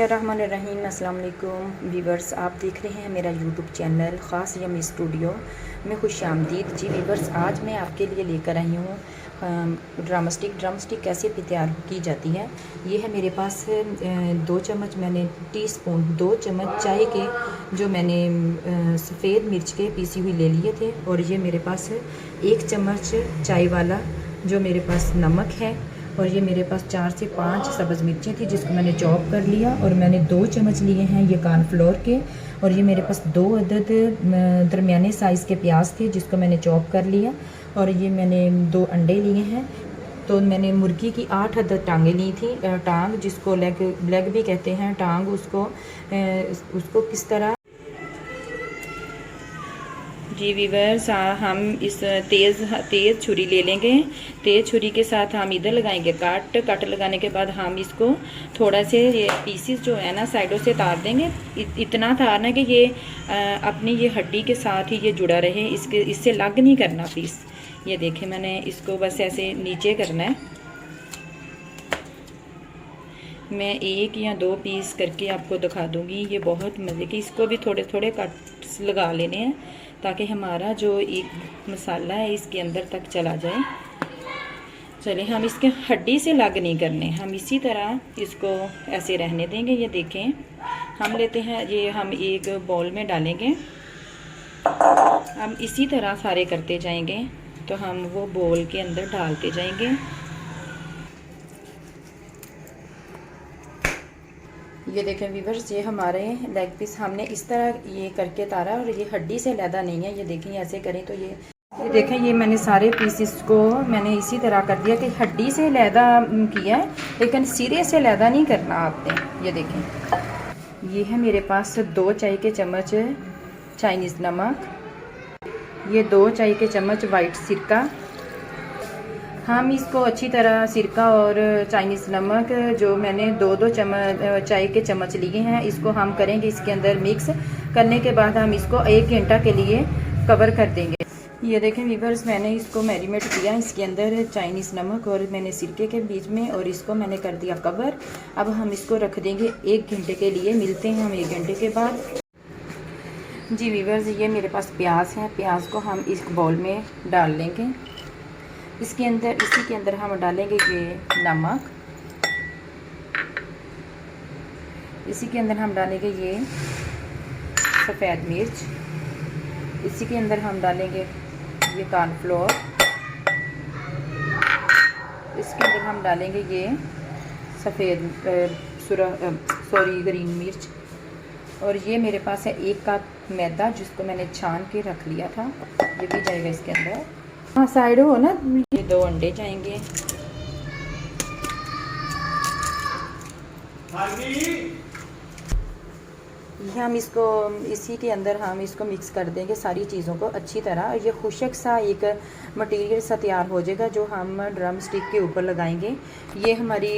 बिस्मिल्लाहिर्रहमानिर्रहीम। अस्सलाम वालेकुम वीवर्स, आप देख रहे हैं मेरा यूट्यूब चैनल ख़ास यमी स्टूडियो में खुश आमदीद। जी वीवर्स, आज मैं आपके लिए लेकर आई हूँ ड्रम स्टिक कैसे तैयार की जाती है। ये है मेरे पास 2 चम्मच मैंने टीस्पून 2 चम्मच चाय के जो मैंने सफ़ेद मिर्च के पीसी हुई ले लिए थे, और ये मेरे पास 1 चम्मच चाय वाला जो मेरे पास नमक है, और ये मेरे पास 4 से 5 सब्ज़ मिर्चें थी जिसको मैंने चॉप कर लिया, और मैंने 2 चम्मच लिए हैं ये कॉर्नफ्लोर के, और ये मेरे पास 2 अदद दरमियाने साइज़ के प्याज थे जिसको मैंने चॉप कर लिया, और ये मैंने 2 अंडे लिए हैं। तो मैंने मुर्गी की 8 अदद टांगें ली थी, टांग जिसको लेग भी कहते हैं, टांग उसको किस तरह। जी वीवर्स, हम इस तेज़ छुरी ले लेंगे। तेज़ छुरी के साथ हम इधर लगाएंगे कट लगाने के बाद हम इसको थोड़ा से ये पीसीस जो है ना साइडों से तार देंगे। इतना तारना कि ये अपनी ये हड्डी के साथ ही ये जुड़ा रहे, इससे लग नहीं करना पीस। ये देखें, मैंने इसको बस ऐसे नीचे करना है। मैं 1 या 2 पीस करके आपको दिखा दूंगी। ये बहुत मज़े की, इसको भी थोड़े थोड़े कट्स लगा लेने हैं ताकि हमारा जो एक मसाला है इसके अंदर तक चला जाए। चलिए, हम इसके हड्डी से लग नहीं करने, हम इसी तरह इसको ऐसे रहने देंगे। ये देखें, हम लेते हैं ये, हम एक बाउल में डालेंगे। हम इसी तरह सारे करते जाएंगे, तो हम वो बाउल के अंदर डालते जाएंगे। ये देखें वीवर्स, ये हमारे लेग पीस हमने इस तरह ये करके तारा, और ये हड्डी से लैदा नहीं है। ये देखें, ऐसे करें तो ये देखें, ये मैंने सारे पीसेस को मैंने इसी तरह कर दिया कि हड्डी से लैदा किया है, लेकिन सिरे से लैदा नहीं करना आपने। ये देखें, ये है मेरे पास 2 चाय के चम्मच चाइनीज़ नमक, ये 2 चाय के चम्मच वाइट सिरका। हम इसको अच्छी तरह सिरका और चाइनीज़ नमक जो मैंने 2-2 चम्मच चाय के चम्मच लिए हैं, इसको हम करेंगे इसके अंदर मिक्स। करने के बाद हम इसको 1 घंटा के लिए कवर कर देंगे। ये देखें वीवर्स, मैंने इसको मैरिनेट किया इसके अंदर चाइनीज़ नमक और मैंने सिरके के बीच में, और इसको मैंने कर दिया कवर। अब हम इसको रख देंगे 1 घंटे के लिए। मिलते हैं हम 1 घंटे के बाद। जी वीवर्स, ये मेरे पास प्याज है, प्याज को हम इस बाउल में डाल लेंगे। इसी के अंदर हम डालेंगे ये नमक, इसी के अंदर हम डालेंगे ये सफ़ेद मिर्च, इसी के अंदर हम डालेंगे ये कॉर्नफ्लोर, इसके अंदर हम डालेंगे ये ग्रीन मिर्च, और ये मेरे पास है 1 कप मैदा जिसको मैंने छान के रख लिया था, ये भी जाएगा इसके अंदर। हाँ, साइड हो ना। ये 2 अंडे जाएंगे। हम इसको इसी के अंदर हम इसको मिक्स कर देंगे सारी चीज़ों को अच्छी तरह। ये खुशक सा एक मटेरियल सा तैयार हो जाएगा जो हम ड्रम स्टिक के ऊपर लगाएंगे। ये हमारी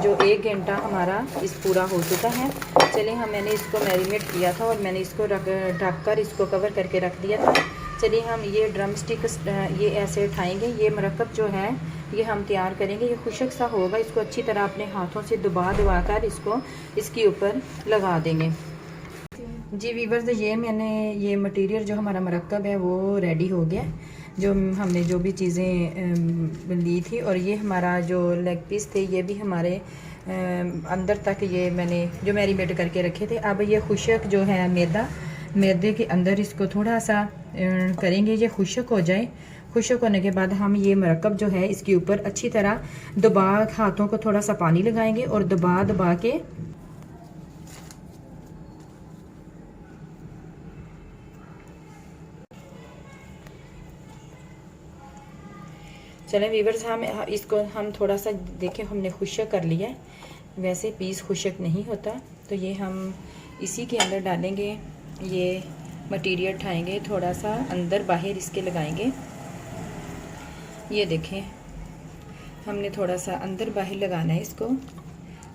जो 1 घंटा हमारा इस पूरा हो चुका है। चलिए, मैंने इसको मैरिनेट किया था और मैंने इसको ढक कर इसको कवर करके रख दिया था। चलिए, हम ये ड्रम स्टिक ये ऐसे उठाएंगे। ये मरकब जो है ये हम तैयार करेंगे। ये खुशक सा होगा, इसको अच्छी तरह अपने हाथों से दबा कर इसको इसके ऊपर लगा देंगे। जी वीवर्स, ये मैंने ये मटेरियल जो हमारा मरकब है वो रेडी हो गया, जो हमने जो भी चीज़ें ली थी, और ये हमारा जो लेग पीस थे ये भी हमारे अंदर तक ये मैंने जो मैरिनेट करके रखे थे। अब ये खुशक जो है मैदे के अंदर इसको थोड़ा सा करेंगे, ये खुशक हो जाए। खुशक होने के बाद हम ये मरकब जो है इसके ऊपर अच्छी तरह हाथों को थोड़ा सा पानी लगाएंगे और दबा के चलें वीवर्स, हम थोड़ा सा देखें, हमने खुशक कर लिया है। वैसे पीस खुशक नहीं होता, तो ये हम इसी के अंदर डालेंगे। ये मटेरियल उठाएंगे, थोड़ा सा अंदर बाहर इसके लगाएंगे। ये देखें, हमने थोड़ा सा अंदर बाहर लगाना है इसको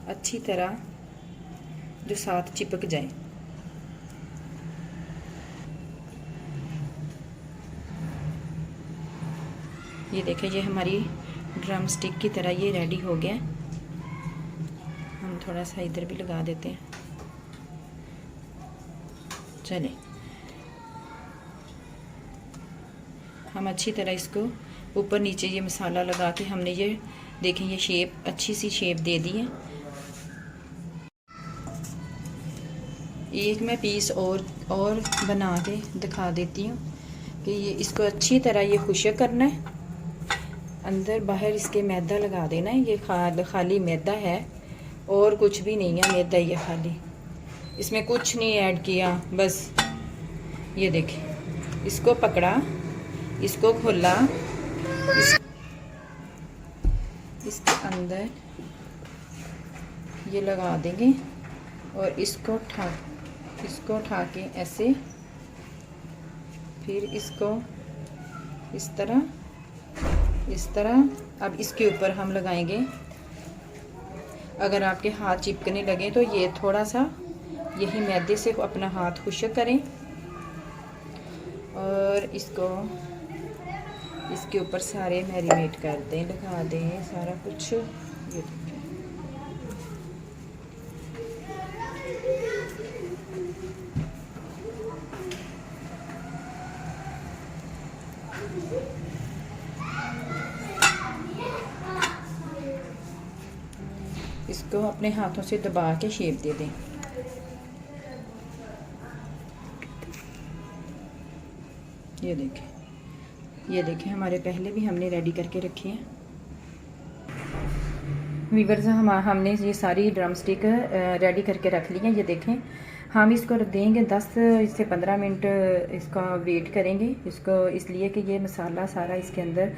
अच्छी तरह, जो साथ चिपक जाए। ये देखें, ये हमारी ड्रम स्टिक की तरह ये रेडी हो गया। हम थोड़ा सा इधर भी लगा देते हैं। चले, हम अच्छी तरह इसको ऊपर नीचे ये मसाला लगा के हमने ये देखें ये शेप, अच्छी सी शेप दे दी है। एक मैं पीस और बना के दिखा देती हूँ कि ये इसको अच्छी तरह ये खुश्क करना है। अंदर बाहर इसके मैदा लगा देना है। ये खाली मैदा है और कुछ भी नहीं है, मैदा ही है खाली, इसमें कुछ नहीं ऐड किया। बस ये देखें, इसको पकड़ा, इसको खोला, इसके अंदर ये लगा देंगे और इसको उठा के ऐसे, फिर इसको इस तरह अब इसके ऊपर हम लगाएंगे। अगर आपके हाथ चिपकने लगे तो ये थोड़ा सा यही मैदे से अपना हाथ खुश्क करें और इसको इसके ऊपर सारे मैरिनेट कर दें, लगा दें सारा कुछ। ये इसको अपने हाथों से दबा के शेप दे दें। ये देखें हमारे पहले भी हमने रेडी करके रखे हैं। वीवर्स हमने ये सारी ड्रम स्टिक रेडी करके रख ली है। ये देखें, हम इसको देंगे 10 से 15 मिनट, इसका वेट करेंगे इसको, इसलिए कि ये मसाला सारा इसके अंदर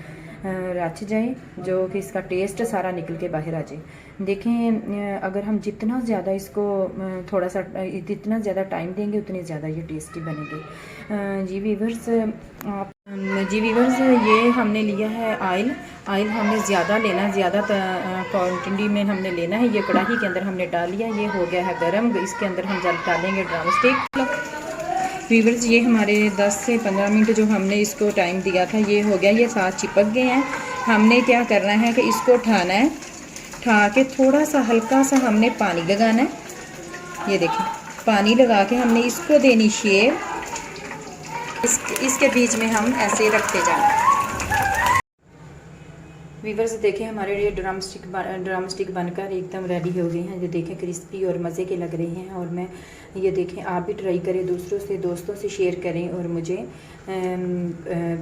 रच जाए, जो कि इसका टेस्ट सारा निकल के बाहर आ जाए। देखें, अगर हम जितना ज़्यादा इसको थोड़ा सा जितना ज़्यादा टाइम देंगे उतनी ज़्यादा ये टेस्टी बनेगी। जी वीवर्स ये हमने लिया है ऑयल हमने ज़्यादा लेना है, ज़्यादा क्वांटिटी में हमने लेना है। ये कढ़ाई के अंदर हमने डाल लिया, ये हो गया है गरम। इसके अंदर हम जब डालेंगे ड्रम स्टिक। वीवर्स ये हमारे 10 से 15 मिनट जो हमने इसको टाइम दिया था ये हो गया, ये साथ चिपक गए हैं। हमने क्या करना है कि इसको उठाना है, उठा के थोड़ा सा हल्का सा हमने पानी लगाना है। ये देखें, पानी लगा के हमने इसको देनी शेप, इसके बीच में हम ऐसे रखते जाएं। वीवर्स देखें, हमारे ये ड्रम स्टिक बनकर एकदम रेडी हो गए हैं। ये देखें क्रिस्पी और मज़े के लग रहे हैं। और मैं ये देखें, आप भी ट्राई करें, दोस्तों से शेयर करें और मुझे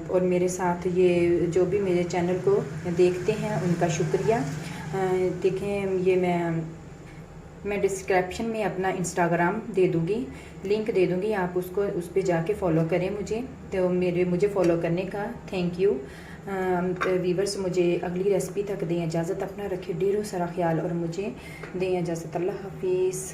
और मेरे साथ ये जो भी मेरे चैनल को देखते हैं उनका शुक्रिया। देखें, ये मैं डिस्क्रिप्शन में अपना इंस्टाग्राम दे दूँगी, लिंक दे दूँगी, आप उसको उस पर जाके फॉलो करें मुझे। तो मुझे फॉलो करने का थैंक यू। वीवर्स मुझे अगली रेसिपी तक दें इजाज़त, अपना रखें ढेरों सारा ख्याल और मुझे दें इजाज़त। अल्लाह हाफिज़।